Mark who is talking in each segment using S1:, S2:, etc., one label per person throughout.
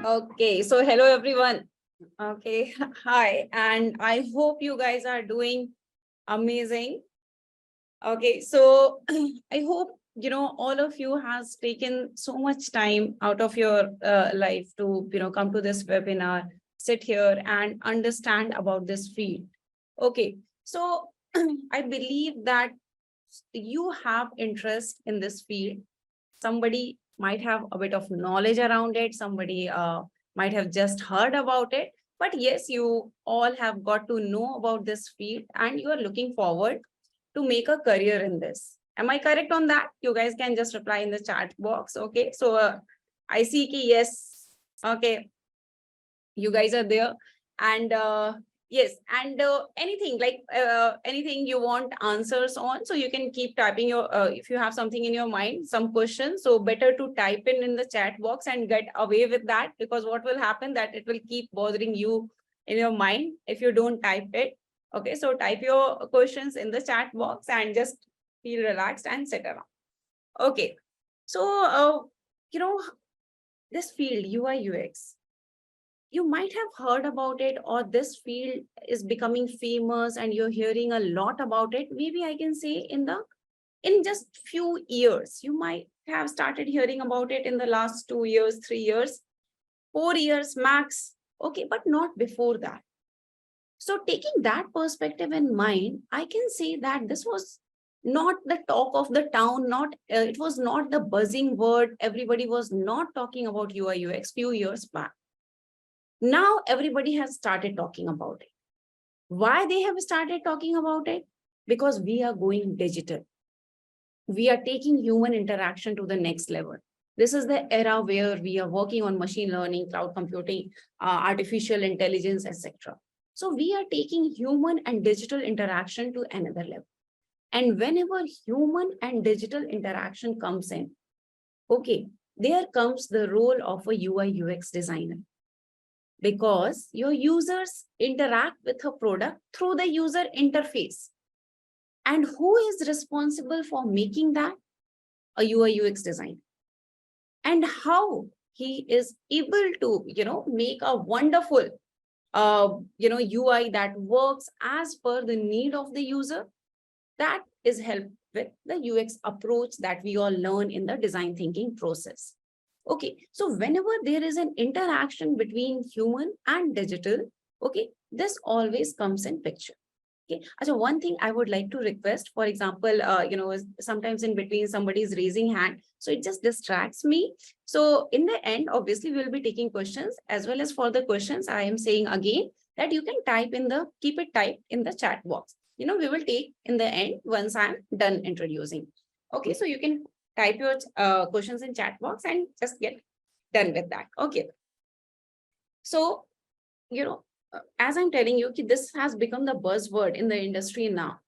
S1: Okay, so hello everyone. Okay, hi, and I hope you guys are doing amazing. Okay, so I hope all of you has taken so much time out of your life to come to this webinar, sit here and understand about this field. Okay, so I believe that you have interest in this field. Somebody might have a bit of knowledge around it, somebody might have just heard about it, but yes, you all have got to know about this field and you are looking forward to make a career in this. Am I correct on that? You guys can just reply in the chat box. Okay, so I see ki yes. Okay, you guys are there. And yes, and anything like anything you want answers on, so you can keep typing your if you have something in your mind, some questions, so better to type in the chat box and get away with that, because what will happen that it will keep bothering you in your mind if you don't type it. Okay, so type your questions in the chat box and just feel relaxed and sit around. Okay, so you know this field UI UX, you might have heard about it, or this field is becoming famous and you're hearing a lot about it. Maybe I can say in just few years you might have started hearing about it in the last 2 years, 3 years, 4 years max. Okay, but not before that. So taking that perspective in mind, I can say that this was not the talk of the town, not it was not the buzzing word. Everybody was not talking about UI UX few years back. Now everybody has started talking about it. Why they have started talking about it? Because we are going digital. We are taking human interaction to the next level. This is the era where we are working on machine learning, cloud computing, artificial intelligence, etc. So we are taking human and digital interaction to another level. And whenever human and digital interaction comes in, okay, there comes the role of a UI UX designer, because your users interact with a product through the user interface. And who is responsible for making that? A UI UX designer. And how he is able to, make a wonderful, UI that works as per the need of the user, that is helped with the UX approach that we all learn in the design thinking process. Okay, so whenever there is an interaction between human and digital, okay, this always comes in picture. Okay, so one thing I would like to request, for example, sometimes in between somebody is raising hand, so it just distracts me. So in the end, obviously, we will be taking questions, as well as for the questions, I am saying again that you can keep it typed in the chat box. We will take in the end once I'm done introducing. Okay, so you can type your questions in chat box and just get done with that. Okay. So, as I'm telling you, this has become the buzzword in the industry now.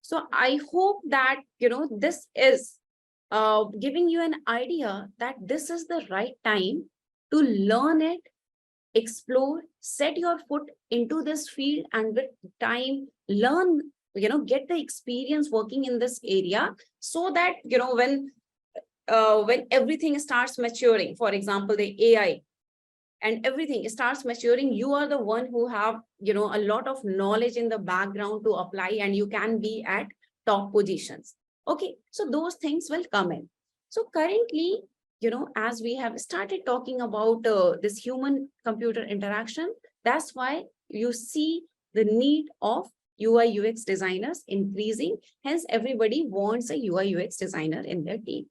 S1: So I hope that, this is giving you an idea that this is the right time to learn it, explore, set your foot into this field, and with time, learn, get the experience working in this area, so that, when everything starts maturing, for example, the AI, and everything starts maturing, you are the one who have a lot of knowledge in the background to apply, and you can be at top positions. Okay, so those things will come in. So currently, as we have started talking about this human computer interaction, that's why you see the need of UI UX designers increasing. Hence everybody wants a UI UX designer in their team.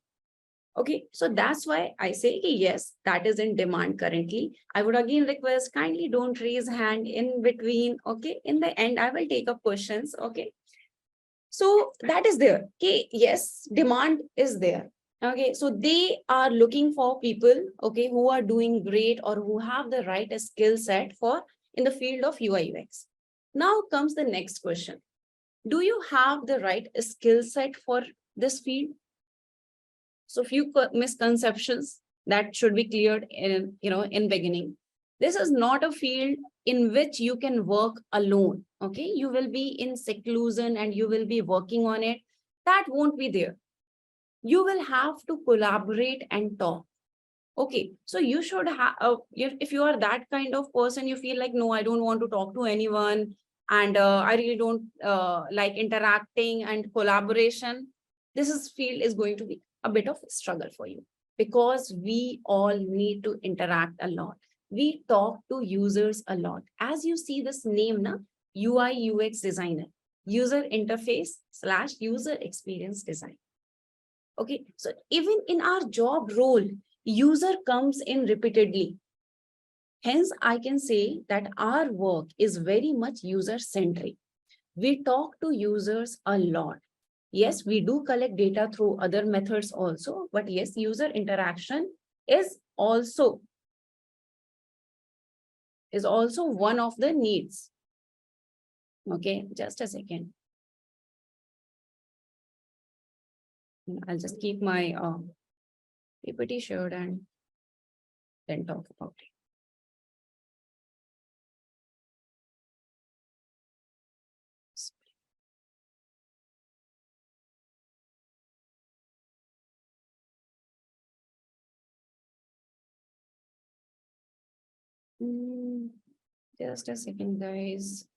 S1: Okay, so that's why I say yes, that is in demand currently. I would again request, kindly don't raise hand in between. Okay, in the end, I will take up questions. Okay, so that is there. Okay, yes, demand is there. Okay, so they are looking for people, okay, who are doing great or who have the right skill set for in the field of UI UX. Now comes the next question. Do you have the right skill set for this field? So few misconceptions that should be cleared in beginning. This is not a field in which you can work alone. Okay, you will be in seclusion and you will be working on it. That won't be there. You will have to collaborate and talk. Okay, so you should have, if you are that kind of person, you feel like, no, I don't want to talk to anyone, and I really don't like interacting and collaboration. Field is going to be a bit of a struggle for you, because we all need to interact a lot. We talk to users a lot. As you see this name, na, UI UX designer, user interface / user experience design. Okay, so even in our job role, user comes in repeatedly. Hence, I can say that our work is very much user centric. We talk to users a lot. Yes, we do collect data through other methods also, but yes, user interaction is also one of the needs. Okay, just a second. I'll just keep my PPT shared and then talk about it. Just a second, guys.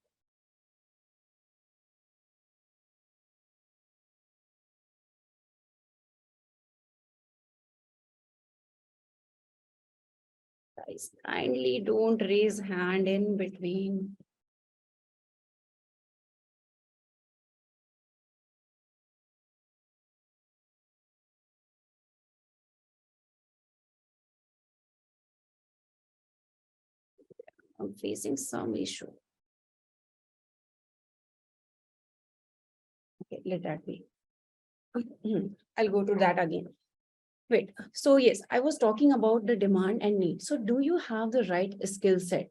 S1: Guys, kindly don't raise hand in between. I'm facing some issue. Okay, let that be. I'll go to that again. Wait, so yes, I was talking about the demand and need. So do you have the right skill set?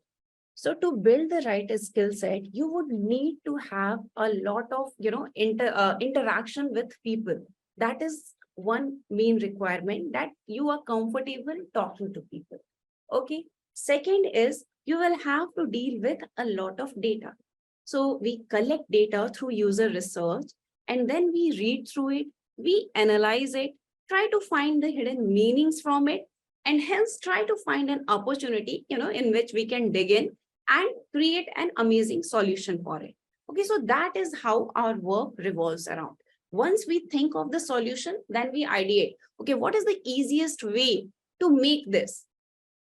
S1: So to build the right skill set, you would need to have a lot of, interaction with people. That is one main requirement, that you are comfortable talking to people. Okay. Second is, you will have to deal with a lot of data. So we collect data through user research, and then we read through it, we analyze it, try to find the hidden meanings from it, and hence try to find an opportunity, in which we can dig in and create an amazing solution for it. Okay, so that is how our work revolves around. Once we think of the solution, then we ideate, okay, what is the easiest way to make this?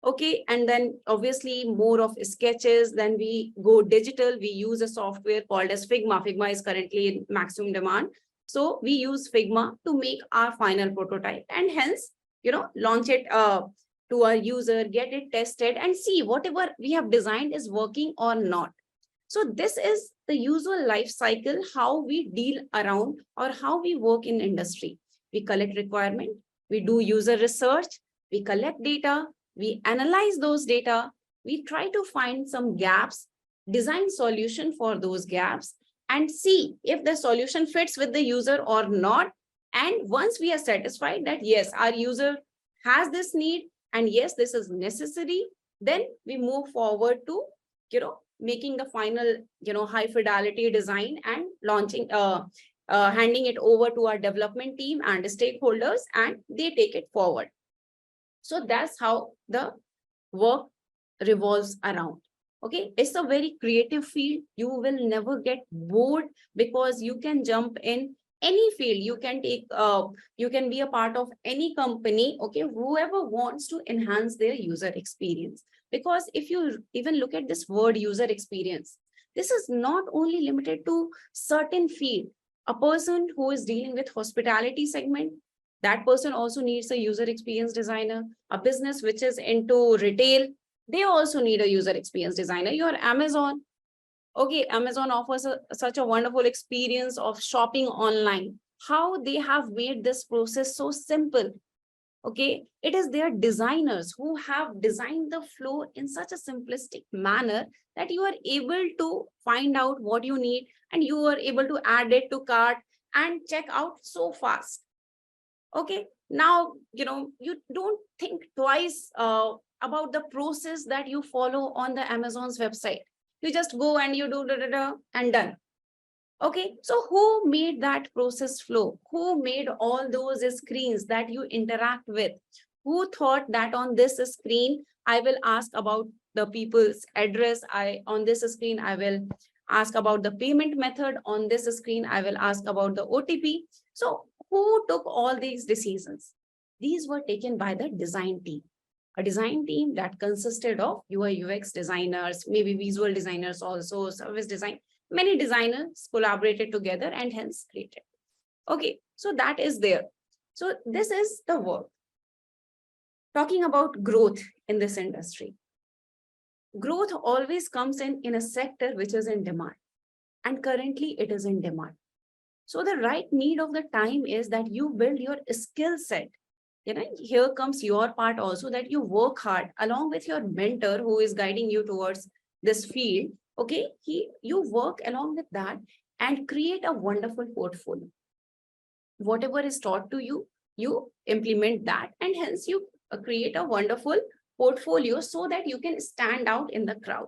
S1: Okay, and then obviously more of sketches, then we go digital. We use a software called as Figma is currently in maximum demand, so we use Figma to make our final prototype, and hence launch it to our user, get it tested, and see whatever we have designed is working or not. So this is the usual life cycle, how we deal around or how we work in industry. We collect requirement, we do user research, we collect data, we analyze those data, we try to find some gaps, design solution for those gaps, and see if the solution fits with the user or not. And once we are satisfied that yes, our user has this need, and yes, this is necessary, then we move forward to making the final high fidelity design and launching handing it over to our development team and stakeholders, and they take it forward. So that's how the work revolves around. Okay, it's a very creative field. You will never get bored, because you can jump in any field. You can take you can be a part of any company. Okay, whoever wants to enhance their user experience. Because if you even look at this word user experience, this is not only limited to certain field. A person who is dealing with hospitality segment, that person also needs a user experience designer. A business which is into retail, they also need a user experience designer. Your Amazon, okay, Amazon offers such a wonderful experience of shopping online. How they have made this process so simple. Okay, it is their designers who have designed the flow in such a simplistic manner that you are able to find out what you need, and you are able to add it to cart and check out so fast. Okay, now you don't think twice about the process that you follow on the Amazon's website. You just go and you do and done. Okay, so who made that process flow? Who made all those screens that you interact with? Who thought that on this screen, I will ask about the people's address. On this screen, I will ask about the payment method. On this screen, I will ask about the OTP. So who took all these decisions? These were taken by the design team. A design team that consisted of UI UX designers, maybe visual designers also, service design. Many designers collaborated together and hence created. Okay, so that is there. So this is the work. Talking about growth in this industry. Growth always comes in a sector which is in demand. And currently it is in demand. So the right need of the time is that you build your skill set. Here comes your part also, that you work hard along with your mentor who is guiding you towards this field. Okay, you work along with that and create a wonderful portfolio. Whatever is taught to you, you implement that, and hence you create a wonderful portfolio so that you can stand out in the crowd.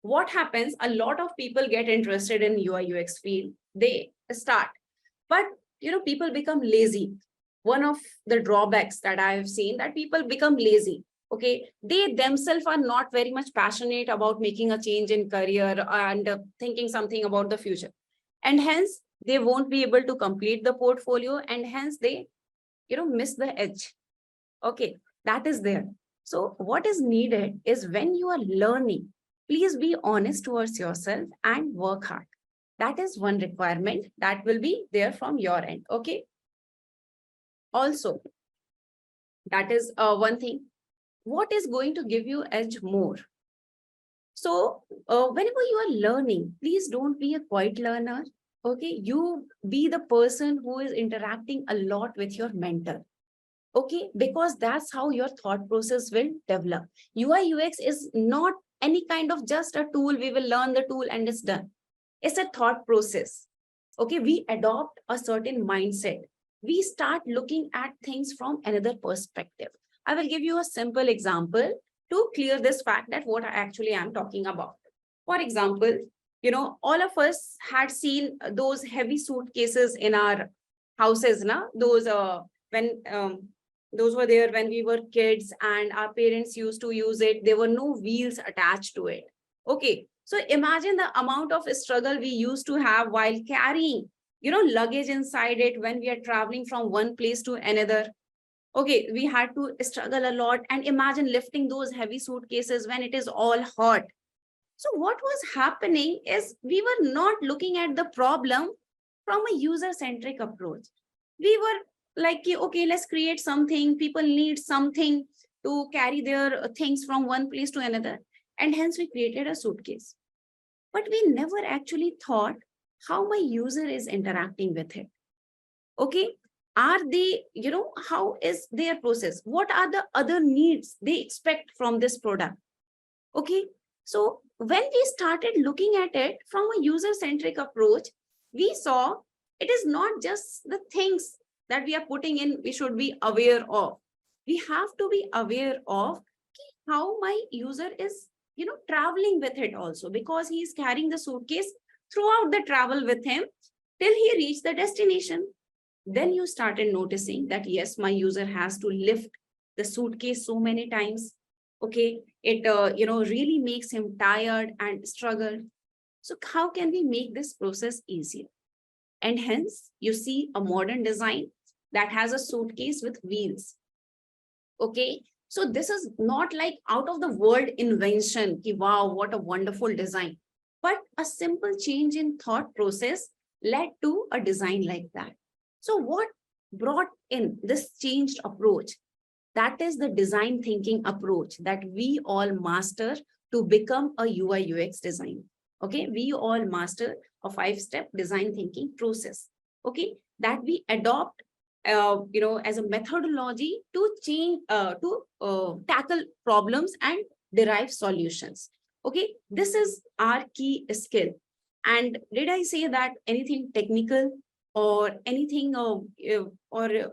S1: What happens? A lot of people get interested in UI UX field. They start, but people become lazy. One of the drawbacks that I have seen, that people become lazy. Okay, they themselves are not very much passionate about making a change in career and thinking something about the future, and hence they won't be able to complete the portfolio, and hence they miss the edge. Okay, that is there. So what is needed is, when you are learning, please be honest towards yourself and work hard. That is one requirement that will be there from your end. Okay, also that is one thing. What is going to give you edge more? So whenever you are learning, please don't be a quiet learner. Okay, you be the person who is interacting a lot with your mentor. Okay, because that's how your thought process will develop. UI UX is not any kind of just a tool. We will learn the tool and it's done. It's a thought process. Okay, we adopt a certain mindset. We start looking at things from another perspective. I will give you a simple example to clear this fact that what I actually am talking about. For example, all of us had seen those heavy suitcases in our houses, those when those were there when we were kids and our parents used to use it. There were no wheels attached to it. Okay, so imagine the amount of struggle we used to have while carrying luggage inside it when we are traveling from one place to another. Okay, we had to struggle a lot, and imagine lifting those heavy suitcases when it is all hot. So what was happening is, we were not looking at the problem from a user-centric approach. We were like, okay, let's create something. People need something to carry their things from one place to another. And hence we created a suitcase. But we never actually thought how my user is interacting with it. Okay, are they, how is their process? What are the other needs they expect from this product? Okay, so when we started looking at it from a user-centric approach, we saw it is not just the things that we are putting in, we should be aware of. We have to be aware of how my user is, traveling with it also, because he is carrying the suitcase throughout the travel with him till he reached the destination. Then you started noticing that, yes, my user has to lift the suitcase so many times. Okay, it really makes him tired and struggle. So how can we make this process easier? And hence you see a modern design that has a suitcase with wheels. Okay, so this is not like out of the world invention. Wow, what a wonderful design. But a simple change in thought process led to a design like that. So what brought in this changed approach? That is the design thinking approach that we all master to become a UI UX designer. Okay, we all master a 5-step design thinking process. Okay, that we adopt as a methodology to change, to tackle problems and derive solutions. Okay, this is our key skill. And did I say that anything technical or anything or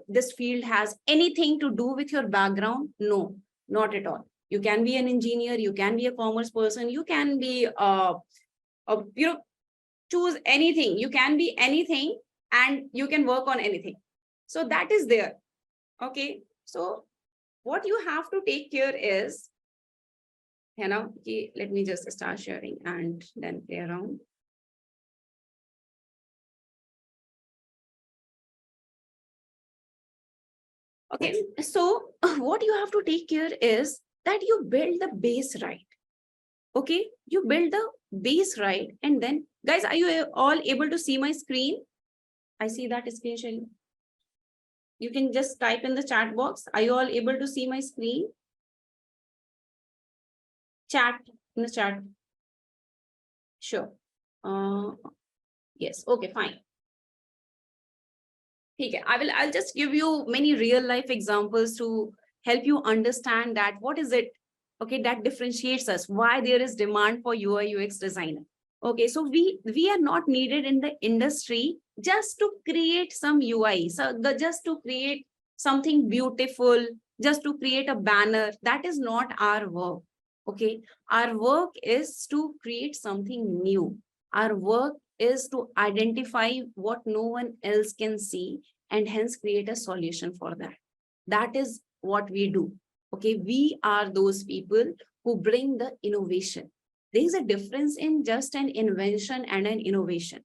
S1: this field has anything to do with your background? No, not at all. You can be an engineer, you can be a commerce person, you can be choose anything, you can be anything, and you can work on anything. So that is there. Okay, so what you have to take care is, let me just start sharing and then play around. Okay, so what you have to take care is that you build the base right. Okay, you build the base right, and then guys, are you all able to see my screen? I see that screen sharing. You can just type in the chat box. Are you all able to see my screen? Chat in the chat. Sure. Yes. Okay, fine. Okay, I'll just give you many real life examples to help you understand that what is it, okay, that differentiates us, why there is demand for UI UX designer. Okay, so we are not needed in the industry just to create some UI, just to create something beautiful, just to create a banner. That is not our work. Okay, our work is to create something new. Our work is to identify what no one else can see and hence create a solution for that. That is what we do. Okay, we are those people who bring the innovation. There is a difference in just an invention and an innovation.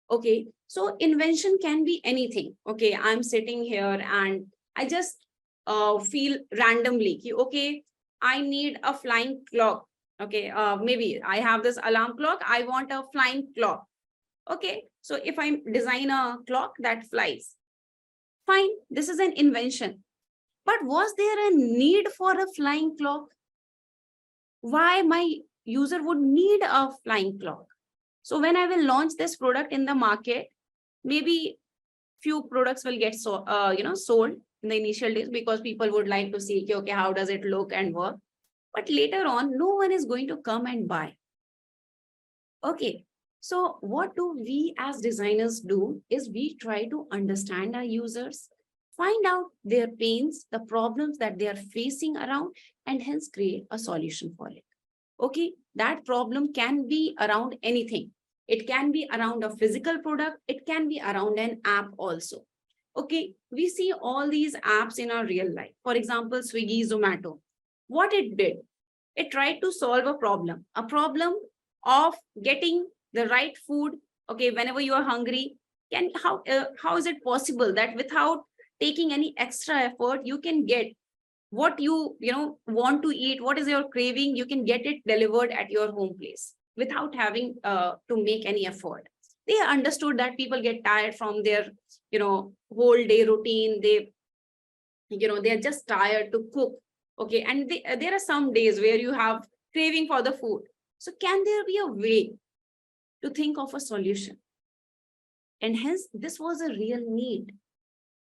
S1: Okay, so invention can be anything. Okay, I'm sitting here and I just feel randomly, okay, I need a flying clock. Okay, maybe I have this alarm clock. I want a flying clock. Okay, so if I design a clock that flies, fine, this is an invention. But was there a need for a flying clock? Why my user would need a flying clock? So when I will launch this product in the market, maybe few products will get sold in the initial days because people would like to see, okay, how does it look and work? But later on, no one is going to come and buy. Okay, so what do we as designers do is we try to understand our users, find out their pains, the problems that they are facing around, and hence create a solution for it. Okay, that problem can be around anything. It can be around a physical product. It can be around an app also. Okay, we see all these apps in our real life. For example, Swiggy, Zomato. What it did, it tried to solve a problem of getting the right food. Okay, whenever you are hungry, how is it possible that without taking any extra effort, you can get what you want to eat, what is your craving, you can get it delivered at your home place without having to make any effort. They understood that people get tired from their whole day routine. They're just tired to cook. Okay, and there are some days where you have craving for the food. So can there be a way to think of a solution? And hence this was a real need.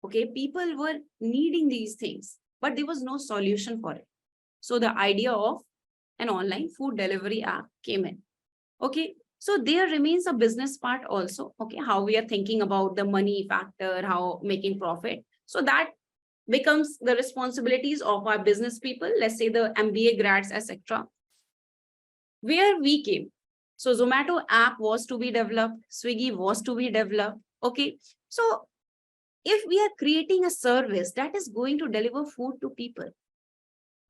S1: Okay, people were needing these things, but there was no solution for it. So the idea of an online food delivery app came in. Okay, so there remains a business part also. Okay, how we are thinking about the money factor, how making profit. So that becomes the responsibilities of our business people, let's say the MBA grads, etc. Where we came. So Zomato app was to be developed, Swiggy was to be developed. Okay, so if we are creating a service that is going to deliver food to people,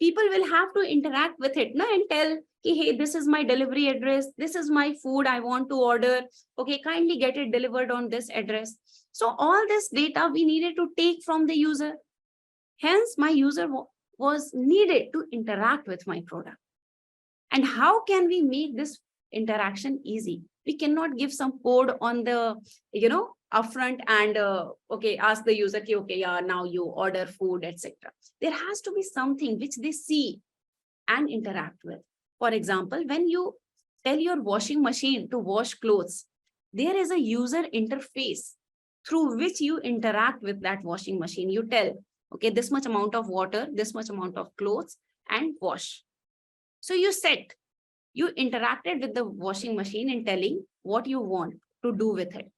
S1: people will have to interact with it and tell, hey, this is my delivery address, this is my food I want to order. Okay, kindly get it delivered on this address. So all this data we needed to take from the user. Hence, my user was needed to interact with my product. And how can we make this interaction easy? We cannot give some code on the, upfront and, okay, ask the user, okay, yeah, now you order food, etc. There has to be something which they see and interact with. For example, when you tell your washing machine to wash clothes, there is a user interface through which you interact with that washing machine. You tell, okay, this much amount of water, this much amount of clothes, and wash. So you interacted with the washing machine in telling what you want to do with it.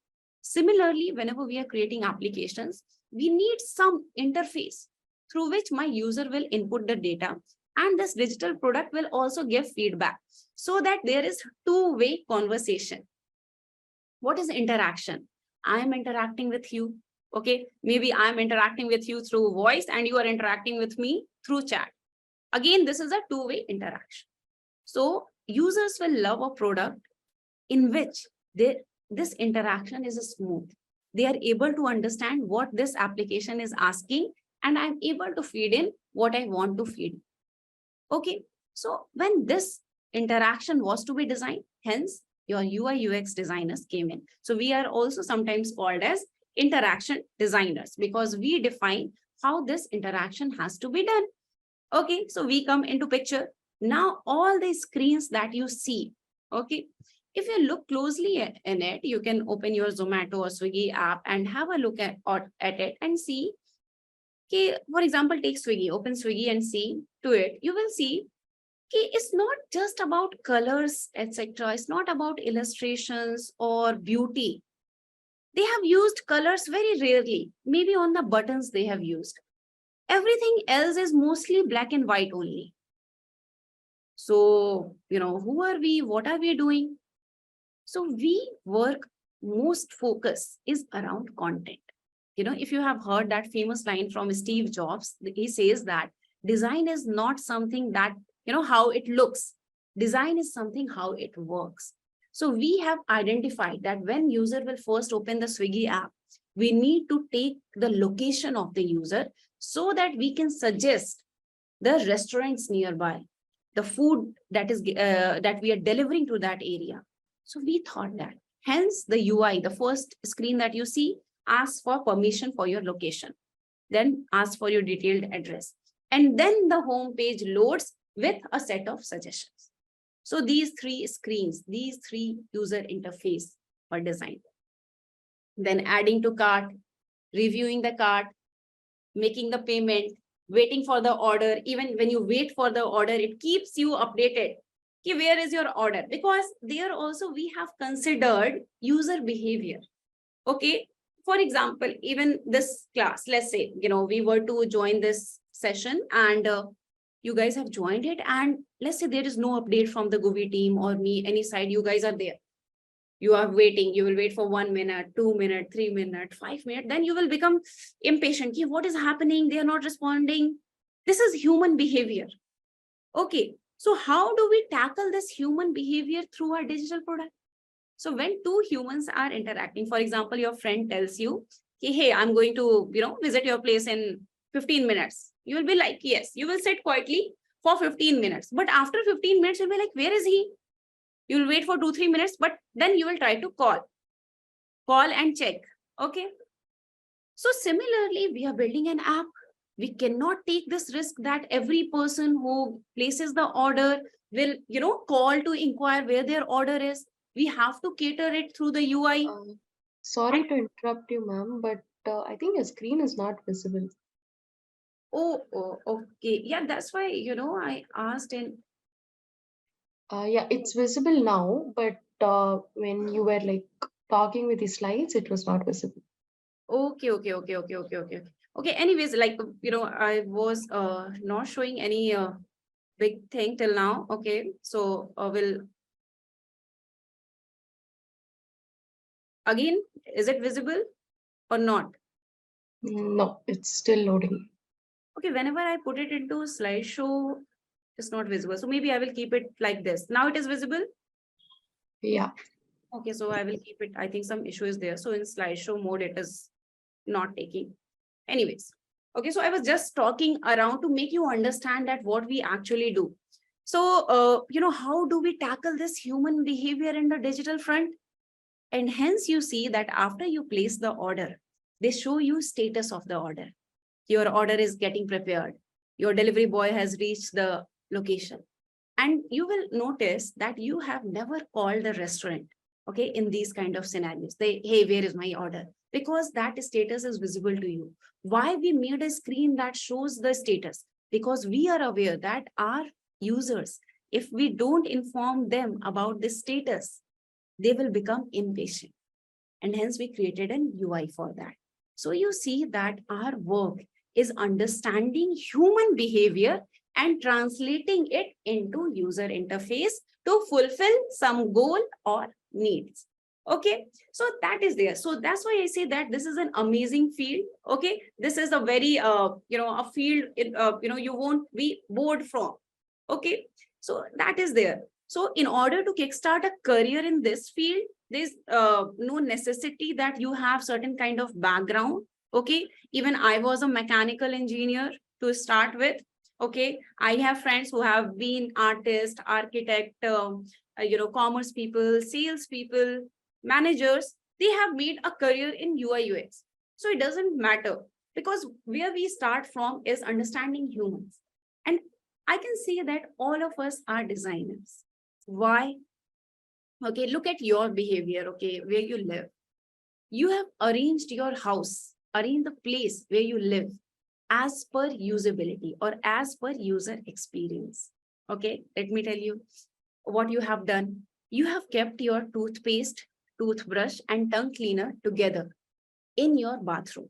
S1: Similarly, whenever we are creating applications, we need some interface through which my user will input the data, and this digital product will also give feedback so that there is two-way conversation. What is interaction? I am interacting with you. Okay, maybe I'm interacting with you through voice and you are interacting with me through chat. Again, this is a two-way interaction. So users will love a product in which this interaction is smooth. They are able to understand what this application is asking, and I'm able to feed in what I want to feed. Okay, so when this interaction was to be designed, hence your UI UX designers came in. So we are also sometimes called as interaction designers because we define how this interaction has to be done. Okay, so we come into picture. Now all the screens that you see, okay, if you look closely in it, you can open your Zomato or Swiggy app and have a look at it and see. Okay, for example, take Swiggy, open Swiggy and see to it. You will see okay, it's not just about colors, etc. It's not about illustrations or beauty. They have used colors very rarely. Maybe on the buttons they have used. Everything else is mostly black and white only. So, who are we? What are we doing? So we work, most focus is around content. If you have heard that famous line from Steve Jobs, he says that design is not something that, how it looks. Design is something how it works. So we have identified that when user will first open the Swiggy app, we need to take the location of the user so that we can suggest the restaurants nearby, the food that we are delivering to that area. So we thought that. Hence, the UI, the first screen that you see, asks for permission for your location, then asks for your detailed address. And then the home page loads with a set of suggestions. So these three screens, these three user interface were designed. Then adding to cart, reviewing the cart, making the payment, waiting for the order. Even when you wait for the order, it keeps you updated. Okay, where is your order? Because there also we have considered user behavior. Okay, for example, even this class, let's say, we were to join this session and you guys have joined it, and let's say there is no update from the Guvi team or me, any side, you guys are there. You are waiting, you will wait for 1 minute, 2 minutes, 3 minutes, 5 minutes, then you will become impatient. What is happening? They are not responding. This is human behavior. Okay, so how do we tackle this human behavior through our digital product? So when two humans are interacting, for example, your friend tells you, hey, I'm going to, visit your place in 15 minutes. You will be like, yes, you will sit quietly for 15 minutes. But after 15 minutes, you'll be like, where is he? You will wait for 2-3 minutes, but then you will try to call and check. Okay. So similarly, we are building an app. We cannot take this risk that every person who places the order will, call to inquire where their order is. We have to cater it through the UI.
S2: Sorry to interrupt you, ma'am, but I think your screen is not visible.
S1: Oh, okay. Yeah, that's why, I asked in.
S2: Yeah, it's visible now, but when you were like talking with the slides, it was not visible.
S1: Okay. Okay, anyways, like, I was not showing any big thing till now. Okay, so we'll again, is it visible or not?
S2: No, it's still loading.
S1: Okay, whenever I put it into slideshow, it's not visible. So maybe I will keep it like this. Now it is visible.
S2: Yeah.
S1: Okay, so I will keep it. I think some issue is there. So in slideshow mode, it is not taking. Anyways, okay, so I was just talking around to make you understand that what we actually do. So, how do we tackle this human behavior in the digital front? And hence you see that after you place the order, they show you status of the order. Your order is getting prepared. Your delivery boy has reached the location. And you will notice that you have never called the restaurant, okay, in these kind of scenarios. Hey, where is my order? Because that status is visible to you. Why we made a screen that shows the status? Because we are aware that our users, if we don't inform them about this status, they will become impatient. And hence we created an UI for that. So you see that our work is understanding human behavior and translating it into user interface to fulfill some goal or needs. Okay, so that is there. So that's why I say that this is an amazing field. Okay, this is a very a field you won't be bored from. Okay, so that is there. So in order to kickstart a career in this field, there's no necessity that you have certain kind of background. Okay, even I was a mechanical engineer to start with. Okay, I have friends who have been artist, architect, commerce people, sales people, managers. They have made a career in UI UX. So it doesn't matter, because where we start from is understanding humans. And I can say that all of us are designers. Why? Okay, look at your behavior, okay, where you live. You have arranged your house, arranged the place where you live as per usability or as per user experience. Okay, let me tell you what you have done. You have kept your toothpaste, toothbrush, and tongue cleaner together in your bathroom.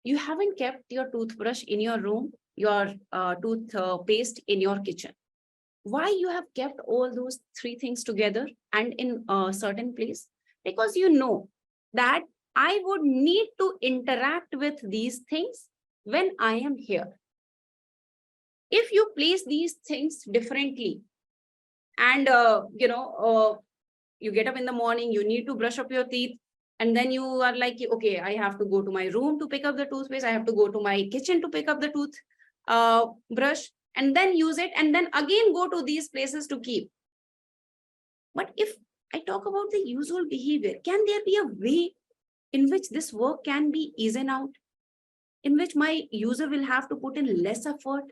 S1: You haven't kept your toothbrush in your room, your toothpaste in your kitchen. Why you have kept all those three things together and in a certain place? Because you know that I would need to interact with these things when I am here. If you place these things differently, and you get up in the morning, you need to brush up your teeth, and then you are like, okay, I have to go to my room to pick up the toothpaste, I have to go to my kitchen to pick up the tooth brush, and then use it, and then again go to these places to keep. But if I talk about the usual behavior, can there be a way in which this work can be easen out, in which my user will have to put in less effort?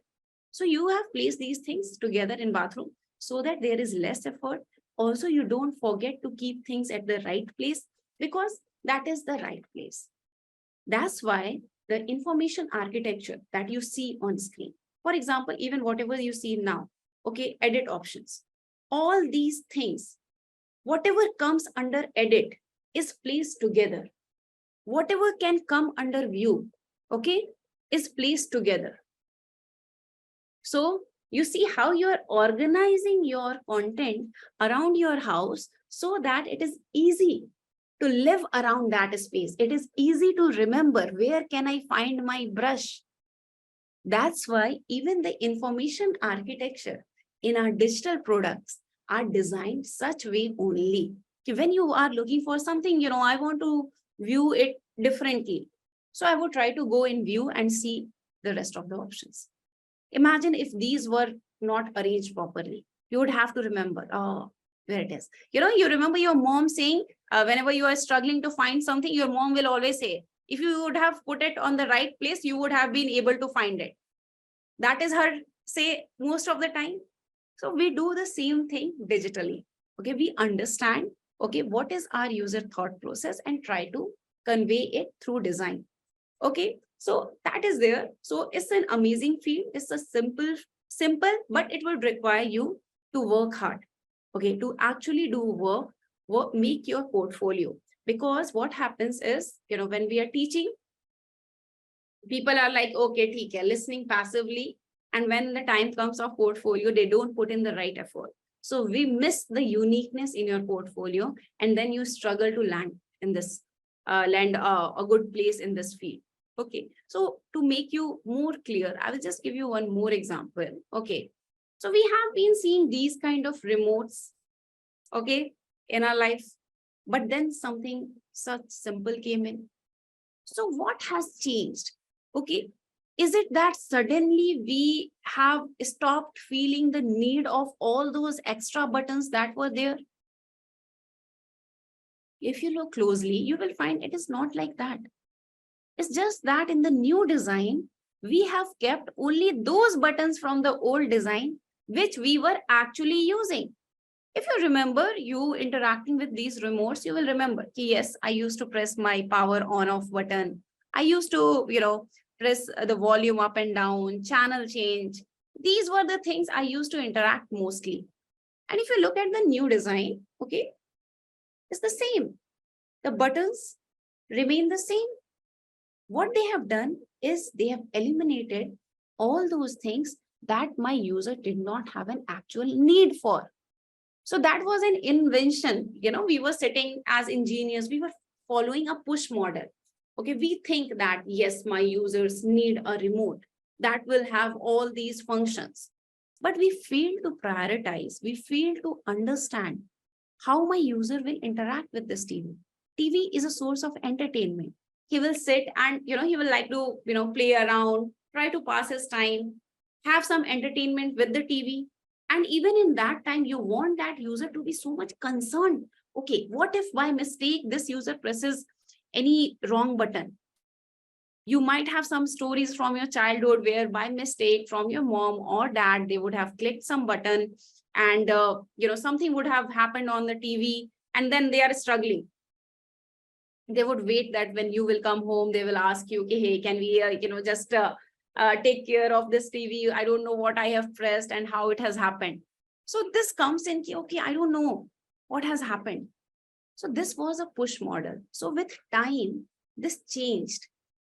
S1: So you have placed these things together in bathroom so that there is less effort. Also, you don't forget to keep things at the right place, because that is the right place. That's why the information architecture that you see on screen, for example, even whatever you see now, okay, edit options, all these things, whatever comes under edit is placed together. Whatever can come under view, okay, is placed together. So you see how you are organizing your content around your house so that it is easy to live around that space. It is easy to remember, where can I find my brush? That's why even the information architecture in our digital products are designed such way only. When you are looking for something, I want to view it differently. So I would try to go in view and see the rest of the options. Imagine if these were not arranged properly. You would have to remember, oh, where it is. You remember your mom saying, whenever you are struggling to find something, your mom will always say, if you would have put it on the right place, you would have been able to find it. That is her say most of the time. So we do the same thing digitally. Okay, we understand, okay, what is our user thought process and try to convey it through design. Okay, so that is there. So it's an amazing field. It's a simple, but it will require you to work hard. Okay, to actually do work, make your portfolio. Because what happens is, when we are teaching, people are like, okay, theek hai, listening passively. And when the time comes of portfolio, they don't put in the right effort. So we miss the uniqueness in your portfolio, and then you struggle to land a good place in this field. Okay, so to make you more clear, I will just give you one more example. Okay, so we have been seeing these kind of remotes, okay, in our life, but then something such simple came in. So what has changed? Okay, is it that suddenly we have stopped feeling the need of all those extra buttons that were there? If you look closely, you will find it is not like that. It's just that in the new design, we have kept only those buttons from the old design which we were actually using. If you remember you interacting with these remotes, you will remember, yes, I used to press my power on off button. I used to, press the volume up and down, channel change. These were the things I used to interact mostly. And if you look at the new design, okay, it's the same. The buttons remain the same. What they have done is they have eliminated all those things that my user did not have an actual need for. So that was an invention. We were sitting as engineers, we were following a push model. Okay, we think that yes, my users need a remote that will have all these functions. But we fail to prioritize, we fail to understand how my user will interact with this TV. TV is a source of entertainment. He will sit and he will like to play around, try to pass his time, have some entertainment with the TV. And even in that time, you want that user to be so much concerned. Okay, what if by mistake this user presses any wrong button? You might have some stories from your childhood where by mistake from your mom or dad, they would have clicked some button, and something would have happened on the TV, and then they are struggling. They would wait that when you will come home, they will ask you, okay, hey, can we just take care of this TV? I don't know what I have pressed and how it has happened. So this comes in, okay, I don't know what has happened. So this was a push model. So with time, this changed.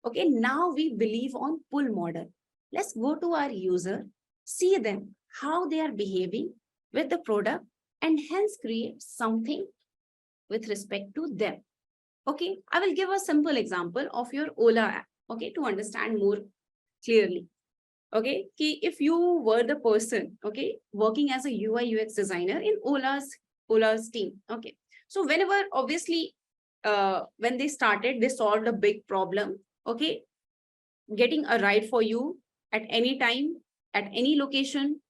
S1: Okay, now we believe on pull model. Let's go to our user, see them, how they are behaving with the product, and hence create something with respect to them. Okay, I will give a simple example of your Ola app, okay, to understand more clearly. Okay, if you were the person, okay, working as a UI UX designer in Ola's team, okay. So whenever, obviously, when they started, they solved a big problem, okay, getting a ride for you at any time, at any location,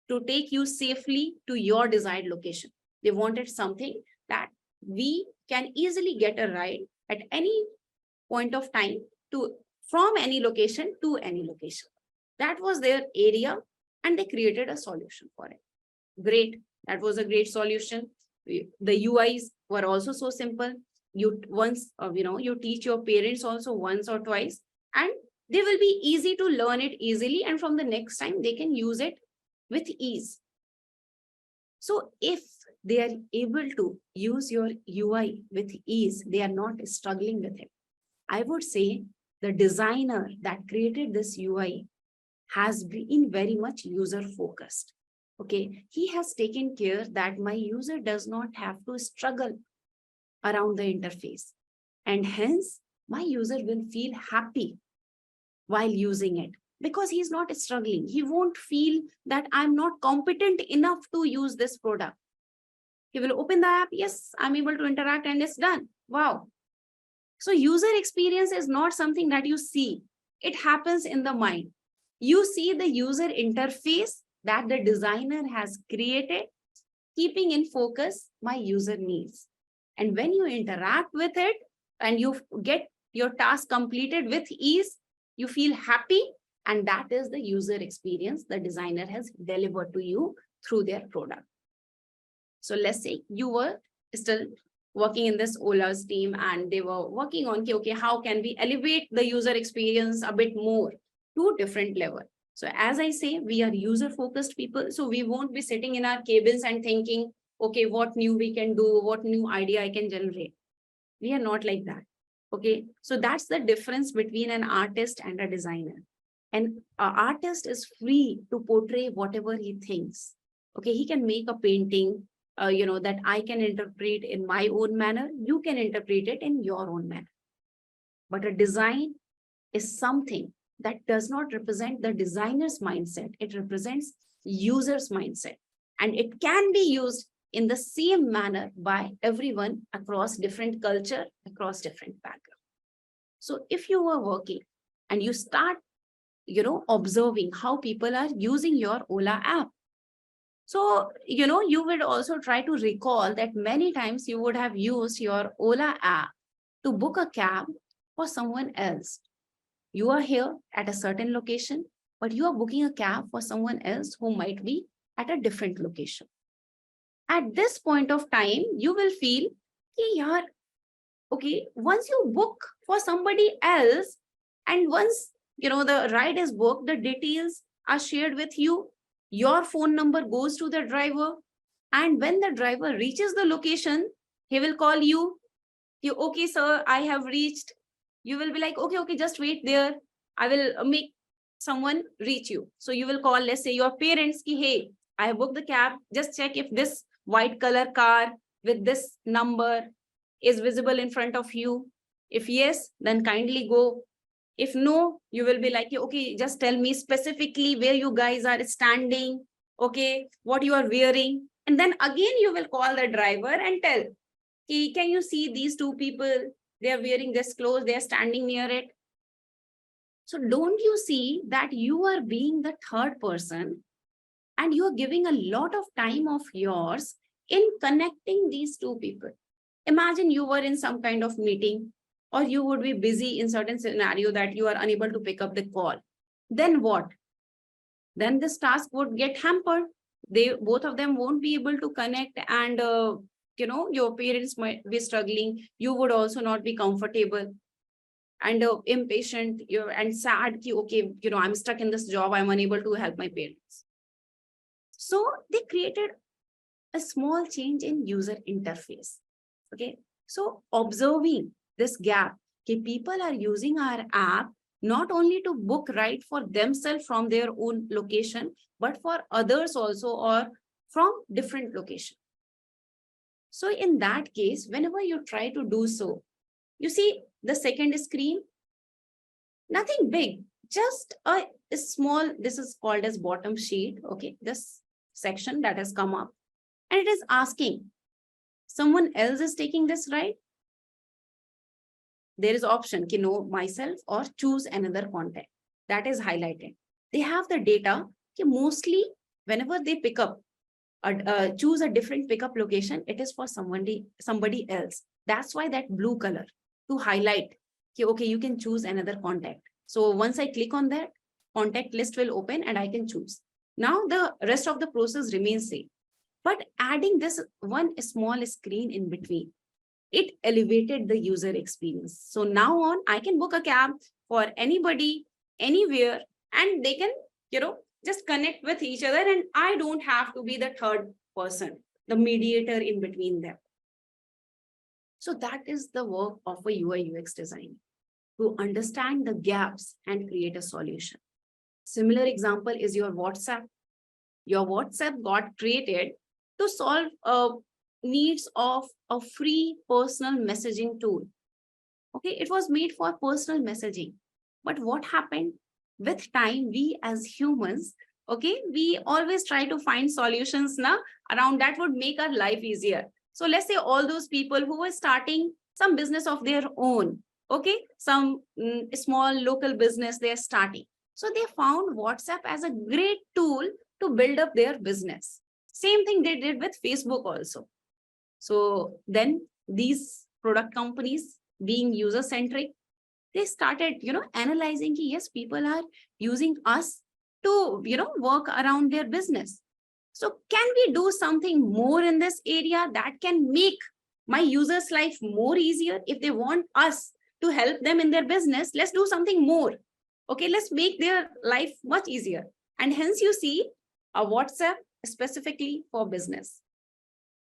S1: to take you safely to your desired location. They wanted something that we can easily get a ride at any point of time, to from any location to any location. That was their area, and they created a solution for it. Great. That was a great solution. The UIs were also so simple. You once, you teach your parents also once or twice, and they will be easy to learn it easily. And from the next time, they can use it with ease. So if they are able to use your UI with ease, they are not struggling with it. I would say the designer that created this UI has been very much user focused. Okay, he has taken care that my user does not have to struggle around the interface, and hence my user will feel happy while using it, because he's not struggling. He won't feel that I'm not competent enough to use this product. He will open the app, yes, I'm able to interact, and it's done. Wow. So user experience is not something that you see. It happens in the mind. You see the user interface that the designer has created, keeping in focus my user needs. And when you interact with it and you get your task completed with ease, you feel happy, and that is the user experience the designer has delivered to you through their product. So let's say you were still working in this Ola's team, and they were working on, okay, how can we elevate the user experience a bit more to different level. So as I say, we are user focused people. So we won't be sitting in our cabins and thinking, okay, what new we can do, what new idea I can generate. We are not like that. Okay, so that's the difference between an artist and a designer. And an artist is free to portray whatever he thinks. Okay, he can make a painting, that I can interpret in my own manner. You can interpret it in your own manner. But a design is something that does not represent the designer's mindset. It represents user's mindset. And it can be used in the same manner by everyone across different culture, across different background. So if you were working and you start, observing how people are using your Ola app, so, you would also try to recall that many times you would have used your Ola app to book a cab for someone else. You are here at a certain location, but you are booking a cab for someone else who might be at a different location. At this point of time, you will feel, okay, once you book for somebody else, and once, the ride is booked, the details are shared with you, your phone number goes to the driver, and when the driver reaches the location, he will call you, okay, sir, I have reached. You will be like, okay, just wait there. I will make someone reach you. So you will call, let's say, your parents, hey, I have booked the cab. Just check if this white color car with this number is visible in front of you? If yes, then kindly go. If no, you will be like, okay, just tell me specifically where you guys are standing, okay, what you are wearing. And then again, you will call the driver and tell, can you see these two people? They are wearing this clothes, they are standing near it. So don't you see that you are being the third person and you are giving a lot of time of yours in connecting these two people? Imagine you were in some kind of meeting, or you would be busy in certain scenario that you are unable to pick up the call. Then what? Then this task would get hampered. They both of them won't be able to connect, and your parents might be struggling. You would also not be comfortable and impatient and sad. Okay, I'm stuck in this job. I'm unable to help my parents. So they created a small change in user interface. Okay, so observing this gap, okay, people are using our app not only to book right for themselves from their own location, but for others also, or from different location. So in that case, whenever you try to do so, you see the second screen, nothing big, just a small, this is called as bottom sheet. Okay, this section that has come up, and it is asking, someone else is taking this right? There is option, know myself or choose another contact. That is highlighted. They have the data, mostly whenever they pick up, choose a different pickup location, it is for somebody else. That's why that blue color to highlight, okay, you can choose another contact. So once I click on that, contact list will open and I can choose. Now the rest of the process remains same. But adding this one small screen in between, it elevated the user experience. So now on, I can book a cab for anybody, anywhere, and they can, just connect with each other, and I don't have to be the third person, the mediator in between them. So that is the work of a UI UX design, to understand the gaps and create a solution. Similar example is your WhatsApp. Your WhatsApp got created to solve needs of a free personal messaging tool. Okay, it was made for personal messaging. But what happened? With time, we as humans, okay, we always try to find solutions now around that would make our life easier. So let's say all those people who were starting some business of their own, okay, some small local business they're starting. So they found WhatsApp as a great tool to build up their business. Same thing they did with Facebook also. So then these product companies, being user-centric, they started, analyzing, yes, people are using us to, work around their business. So can we do something more in this area that can make my users' life more easier? If they want us to help them in their business, let's do something more. Okay, let's make their life much easier. And hence you see a WhatsApp specifically for business.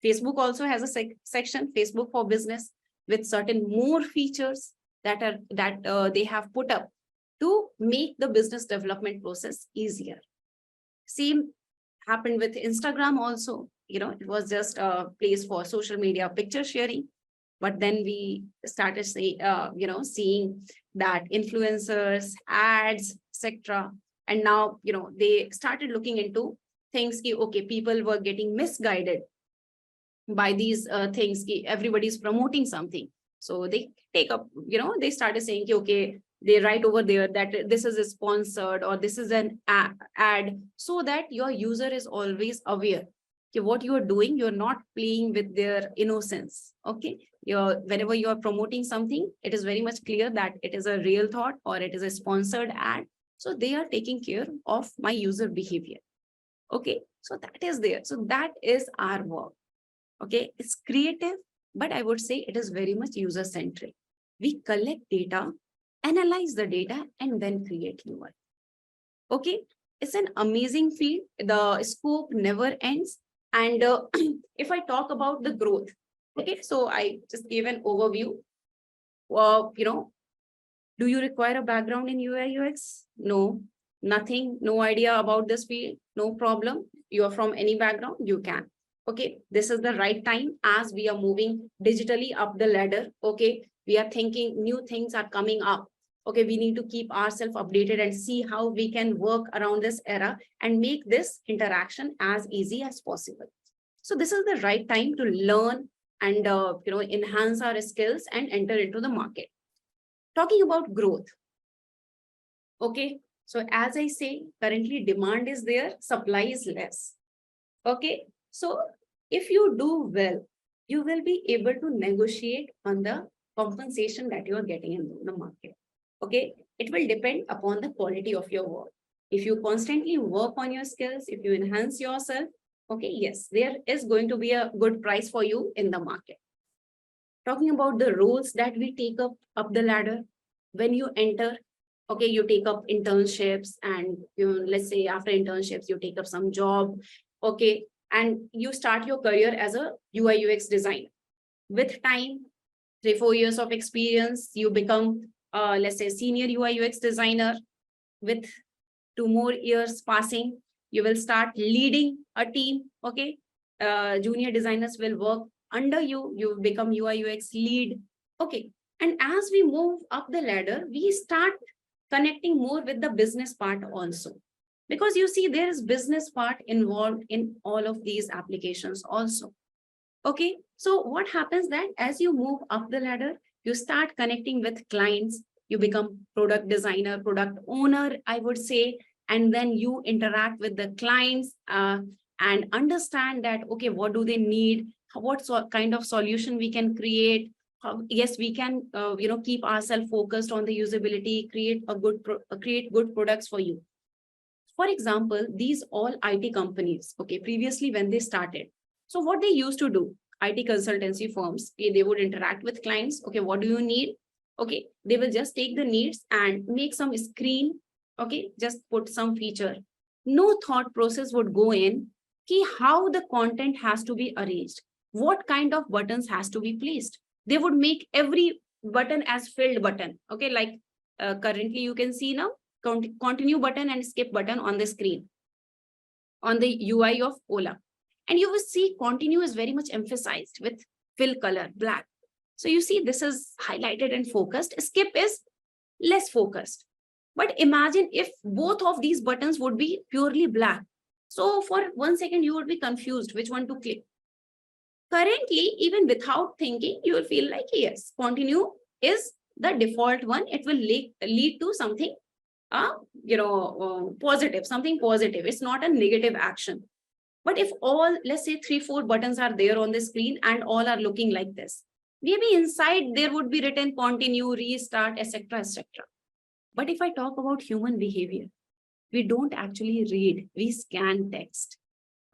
S1: Facebook also has a section, Facebook for business, with certain more features that they have put up to make the business development process easier. Same happened with Instagram also. It was just a place for social media picture sharing. But then we started seeing that influencers, ads, etc. And now, they started looking into things, okay, people were getting misguided by these things. Everybody's promoting something. So they take up, they started saying, okay, they write over there that this is a sponsored or this is an ad, so that your user is always aware. Okay, what you are doing, you're not playing with their innocence. Okay, whenever you are promoting something, it is very much clear that it is a real thought or it is a sponsored ad. So they are taking care of my user behavior. Okay, so that is there. So that is our work. Okay, it's creative, but I would say it is very much user-centric. We collect data, analyze the data, and then create UI. Okay, it's an amazing field. The scope never ends. And if I talk about the growth, okay, so I just gave an overview. Do you require a background in UI UX? No, nothing, no idea about this field, no problem. You're from any background, you can. Okay, this is the right time as we are moving digitally up the ladder. Okay, we are thinking new things are coming up. Okay, we need to keep ourselves updated and see how we can work around this era and make this interaction as easy as possible. So this is the right time to learn and enhance our skills and enter into the market. Talking about growth. Okay, so as I say, currently demand is there, supply is less. Okay, so if you do well, you will be able to negotiate on the compensation that you are getting in the market. Okay, it will depend upon the quality of your work. If you constantly work on your skills, if you enhance yourself, okay, yes, there is going to be a good price for you in the market. Talking about the roles that we take up the ladder, when you enter, okay, you take up internships, and let's say after internships you take up some job, okay, and you start your career as a UI/UX designer. With time, 3-4 years of experience, you become let's say senior UI/UX designer. With 2 more years passing, you will start leading a team. Okay, junior designers will work under you. You become UI/UX lead. Okay, and as we move up the ladder, we start connecting more with the business part also, because you see there is business part involved in all of these applications also. Okay, so what happens that as you move up the ladder, you start connecting with clients, you become product designer, product owner, I would say, and then you interact with the clients and understand that, okay, what do they need? What kind of solution we can create? Yes, we can, keep ourselves focused on the usability, create good products for you. For example, these all IT companies, okay, previously when they started, so what they used to do, IT consultancy firms, okay, they would interact with clients. Okay, what do you need? Okay, they will just take the needs and make some screen. Okay, just put some feature. No thought process would go in key how the content has to be arranged, what kind of buttons has to be placed. They would make every button as filled button. Okay, like currently you can see now continue button and skip button on the screen on the UI of Ola. And you will see continue is very much emphasized with fill color, black. So you see this is highlighted and focused. Skip is less focused. But imagine if both of these buttons would be purely black. So for 1 second, you would be confused which one to click. Currently, even without thinking, you will feel like, yes, continue is the default one. It will lead to something positive, something positive. It's not a negative action. But if all, let's say 3-4 buttons are there on the screen and all are looking like this, maybe inside there would be written continue, restart, etc., etc. But if I talk about human behavior, we don't actually read, we scan text.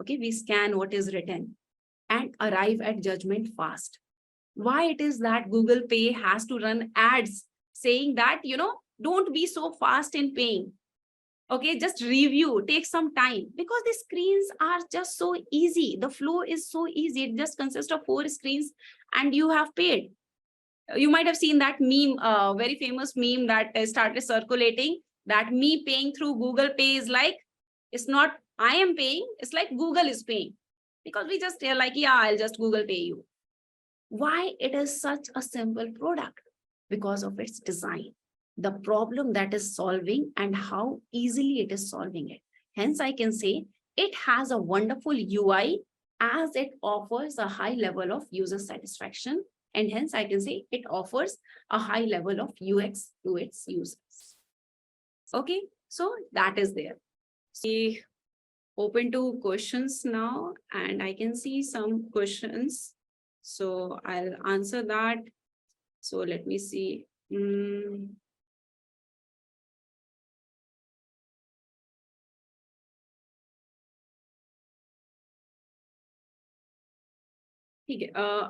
S1: Okay, we scan what is written and arrive at judgment fast. Why it is that Google Pay has to run ads saying that, don't be so fast in paying. Okay, just review, take some time, because the screens are just so easy. The flow is so easy. It just consists of 4 screens and you have paid. You might have seen that meme, very famous meme that started circulating, that me paying through Google Pay is like, it's not I am paying, it's like Google is paying. Because we just are like, yeah, I'll just Google Pay you. Why it is such a simple product? Because of its design, the problem that is solving and how easily it is solving it. Hence, I can say it has a wonderful UI as it offers a high level of user satisfaction. And hence, I can say it offers a high level of UX to its users. Okay, so that is there. See, open to questions now, and I can see some questions. So I'll answer that. So let me see.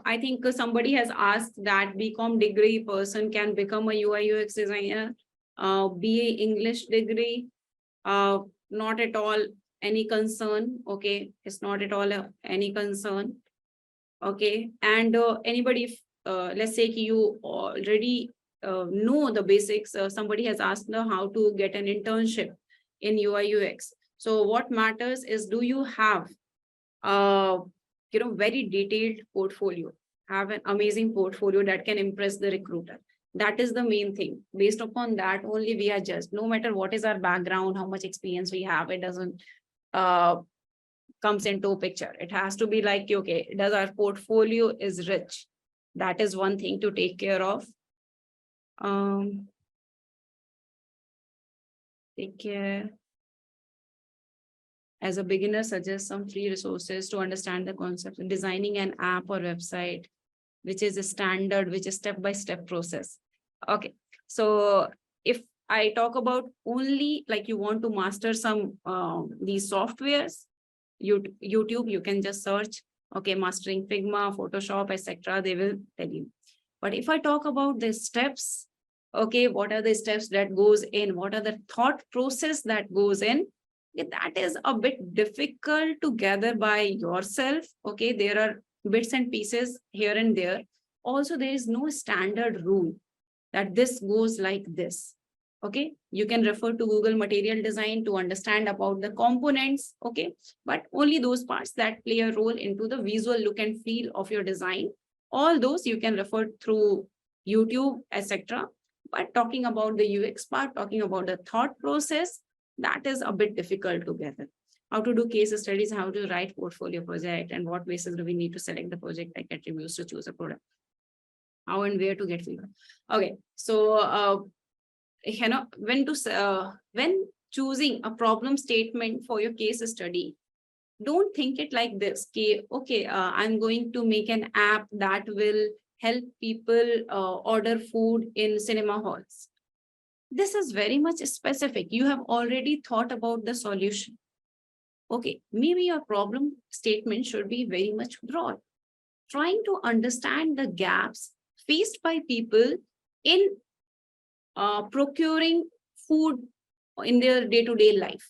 S1: I think somebody has asked that BCom degree person can become a UI/UX designer. BA English degree, not at all any concern. Okay, it's not at all any concern. Okay, and anybody, if let's say you already know the basics, somebody has asked how to get an internship in UI/UX. So what matters is, do you have very detailed portfolio, have an amazing portfolio that can impress the recruiter. That is the main thing. Based upon that only we are judged. No matter what is our background, how much experience we have, it doesn't comes into picture. It has to be like, okay, does our portfolio is rich? That is one thing to take care of. Take care. As a beginner, suggest some free resources to understand the concept. Designing an app or website, which is a standard, which is step-by-step process. Okay, so if I talk about only like you want to master some these softwares, YouTube, you can just search, okay, mastering Figma, Photoshop, etc. They will tell you. But if I talk about the steps, okay, what are the steps that goes in? What are the thought process that goes in? That is a bit difficult to gather by yourself. Okay, there are bits and pieces here and there. Also, there is no standard rule that this goes like this. Okay, you can refer to Google Material Design to understand about the components. Okay, but only those parts that play a role into the visual look and feel of your design. All those you can refer through YouTube, etc. But talking about the UX part, talking about the thought process, that is a bit difficult to gather. How to do case studies, how to write portfolio project, and what basis do we need to select the project like attributes to choose a product. How and where to get feedback. Okay, so when choosing a problem statement for your case study, don't think it like this. Okay, I'm going to make an app that will help people order food in cinema halls. This is very much specific. You have already thought about the solution. Okay, maybe your problem statement should be very much broad, trying to understand the gaps faced by people in procuring food in their day-to-day life.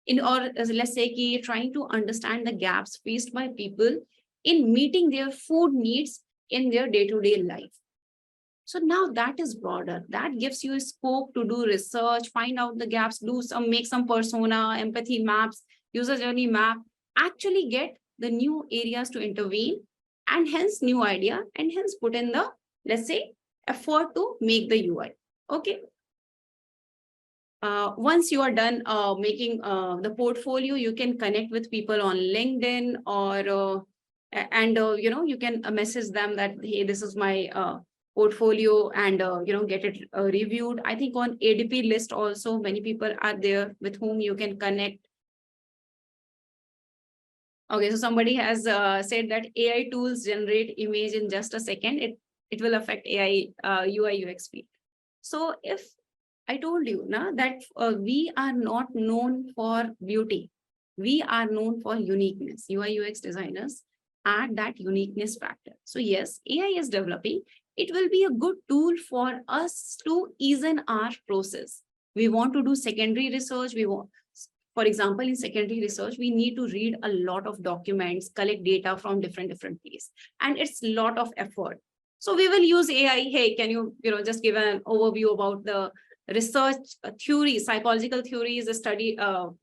S1: Let's say trying to understand the gaps faced by people in meeting their food needs in their day-to-day life. So now that is broader. That gives you a scope to do research, find out the gaps, make some persona, empathy maps, user journey map, actually get the new areas to intervene, and hence new idea, and hence put in the, let's say, effort to make the UI. Okay. Once you are done making the portfolio, you can connect with people on LinkedIn or you can message them that, hey, this is my portfolio, and get it reviewed. I think on ADP list also many people are there with whom you can connect. Okay, so somebody has said that AI tools generate image in just a second. It will affect AI UI UX field. So if I told you that we are not known for beauty, we are known for uniqueness. UI UX designers add that uniqueness factor. So yes, AI is developing. It will be a good tool for us to ease in our process. We want to do secondary research. For example, in secondary research, we need to read a lot of documents, collect data from different places, and it's a lot of effort. So we will use AI. Hey, can you just give an overview about the research theory, psychological theories, a study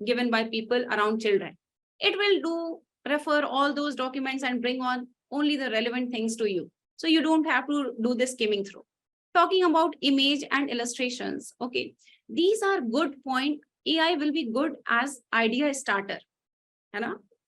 S1: given by people around children. It will refer all those documents and bring on only the relevant things to you. So you don't have to do this skimming through. Talking about image and illustrations. Okay, these are good point. AI will be good as idea starter.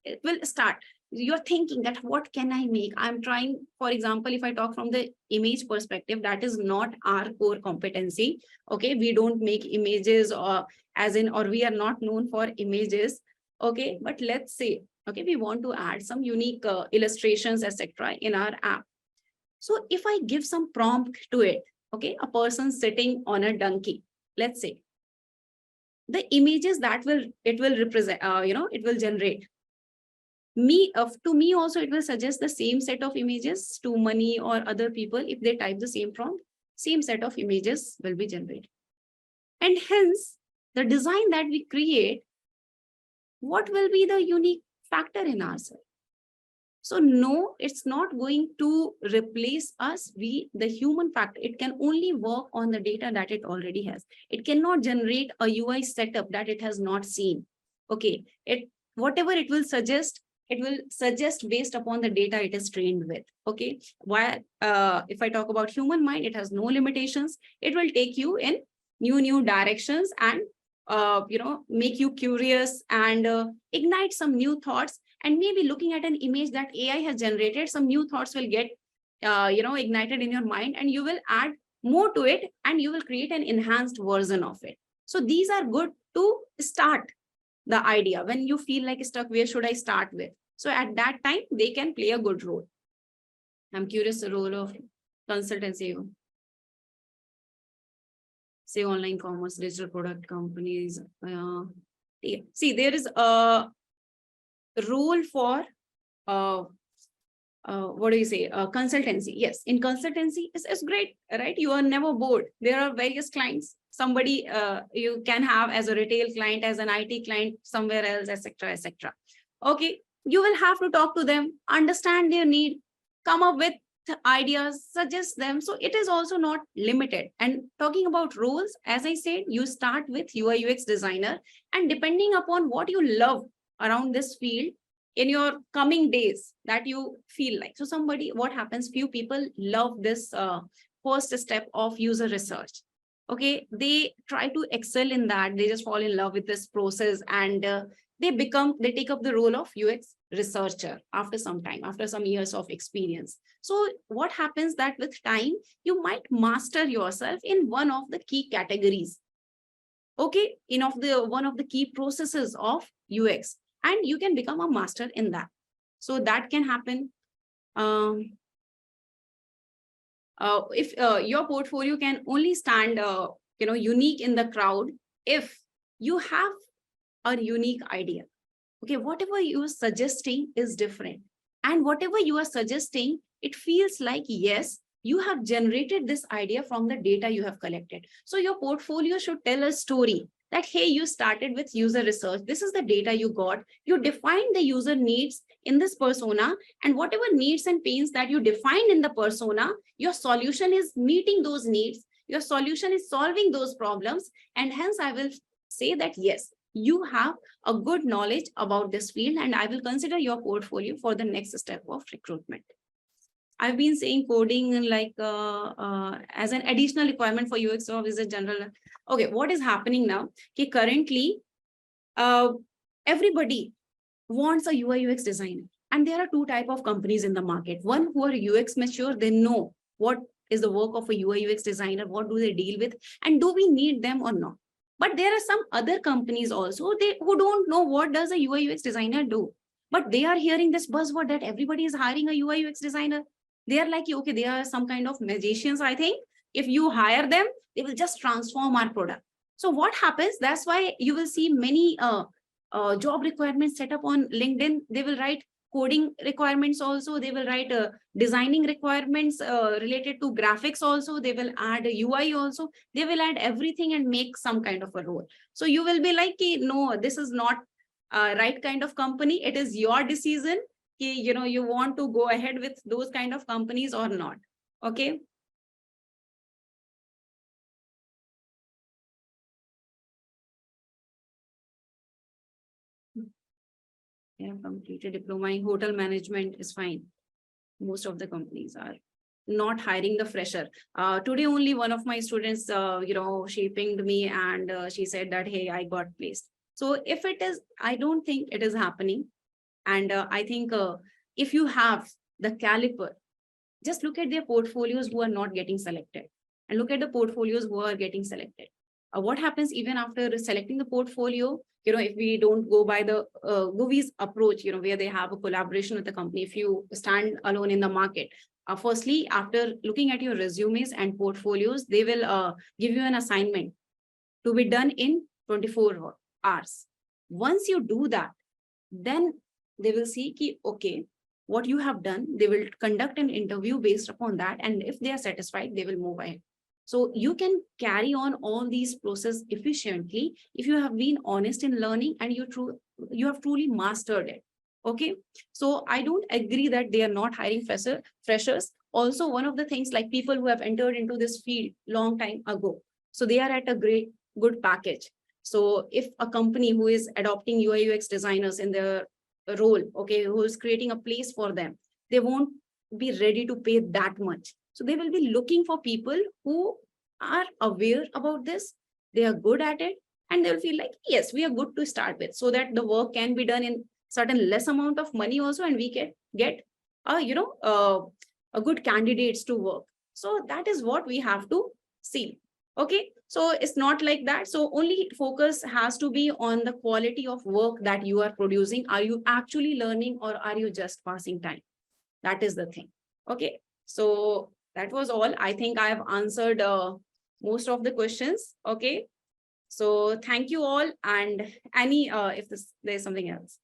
S1: It will start. You're thinking that what can I make? I'm trying, for example, if I talk from the image perspective, that is not our core competency. Okay, we don't make images or we are not known for images. Okay, but let's say, okay, we want to add some unique illustrations, etc. in our app. So if I give some prompt to it, okay, a person sitting on a donkey, let's say, the images that it will represent, it will generate. To me also, it will suggest the same set of images to money or other people. If they type the same prompt, same set of images will be generated. And hence, the design that we create, what will be the unique factor in ourselves? So no, it's not going to replace us, the human factor. It can only work on the data that it already has. It cannot generate a UI setup that it has not seen. Okay, whatever it will suggest, it will suggest based upon the data it is trained with. Okay, why if I talk about human mind, it has no limitations. It will take you in new directions and make you curious and ignite some new thoughts. And maybe looking at an image that AI has generated, some new thoughts will get ignited in your mind, and you will add more to it, and you will create an enhanced version of it. So these are good to start the idea. When you feel like stuck, where should I start with? So at that time, they can play a good role. I'm curious the role of consultancy, say online commerce, digital product companies. See, there is a role for what do you say? Consultancy. Yes, in consultancy is great, right? You are never bored. There are various clients. Somebody you can have as a retail client, as an IT client somewhere else, etc., etc. Okay, you will have to talk to them, understand their need, come up with ideas, suggest them. So it is also not limited. And talking about roles, as I said, you start with UI UX designer, and depending upon what you love around this field in your coming days that you feel like. So somebody, what happens, few people love this first step of user research. Okay, they try to excel in that. They just fall in love with this process, and they take up the role of UX researcher after some time, after some years of experience. So what happens that with time, you might master yourself in one of the key categories. Okay, one of the key processes of UX, and you can become a master in that. So that can happen. If your portfolio can only stand unique in the crowd if you have a unique idea. Okay, whatever you are suggesting is different, and whatever you are suggesting, it feels like, yes, you have generated this idea from the data you have collected. So your portfolio should tell a story that, hey, you started with user research. This is the data you got. You defined the user needs in this persona, and whatever needs and pains that you defined in the persona, your solution is meeting those needs. Your solution is solving those problems. And hence, I will say that, yes, you have a good knowledge about this field, and I will consider your portfolio for the next step of recruitment. I've been saying coding like as an additional requirement for UX or is a general. Okay, what is happening now? Okay, currently, everybody wants a UI UX designer, and there are two type of companies in the market. One who are UX mature, they know what is the work of a UI UX designer, what do they deal with, and do we need them or not. But there are some other companies also who don't know what does a UI UX designer do, but they are hearing this buzzword that everybody is hiring a UI UX designer. They are like, okay, they are some kind of magicians. I think if you hire them, they will just transform our product. So what happens? That's why you will see many job requirements set up on LinkedIn. They will write coding requirements also. They will write designing requirements related to graphics also. They will add a UI also. They will add everything and make some kind of a role. So you will be like, no, this is not right kind of company. It is your decision. You want to go ahead with those kind of companies or not. Okay. They have completed diploma in hotel management is fine. Most of the companies are not hiring the fresher. Today only one of my students, she pinged me and she said that, hey, I got placed. So if it is, I don't think it is happening. And I think if you have the caliber, just look at their portfolios who are not getting selected, and look at the portfolios who are getting selected. What happens even after selecting the portfolio, if we don't go by the Guvi's approach, where they have a collaboration with the company, if you stand alone in the market, firstly, after looking at your resumes and portfolios, they will give you an assignment to be done in 24 hours. Once you do that, then they will see okay, what you have done. They will conduct an interview based upon that, and if they are satisfied, they will move ahead. So you can carry on all these processes efficiently if you have been honest in learning and you have truly mastered it. Okay, so I don't agree that they are not hiring freshers. Also, one of the things, like people who have entered into this field long time ago, so they are at a good package. So if a company who is adopting UI UX designers in their role, okay, who is creating a place for them, they won't be ready to pay that much. So they will be looking for people who are aware about this, they are good at it, and they'll feel like, yes, we are good to start with, so that the work can be done in certain less amount of money also, and we can get a good candidates to work. So that is what we have to see. Okay, so it's not like that. So only focus has to be on the quality of work that you are producing. Are you actually learning, or are you just passing time? That is the thing. Okay, so that was all. I think I have answered most of the questions. Okay, so thank you all. And Annie, if there's something else.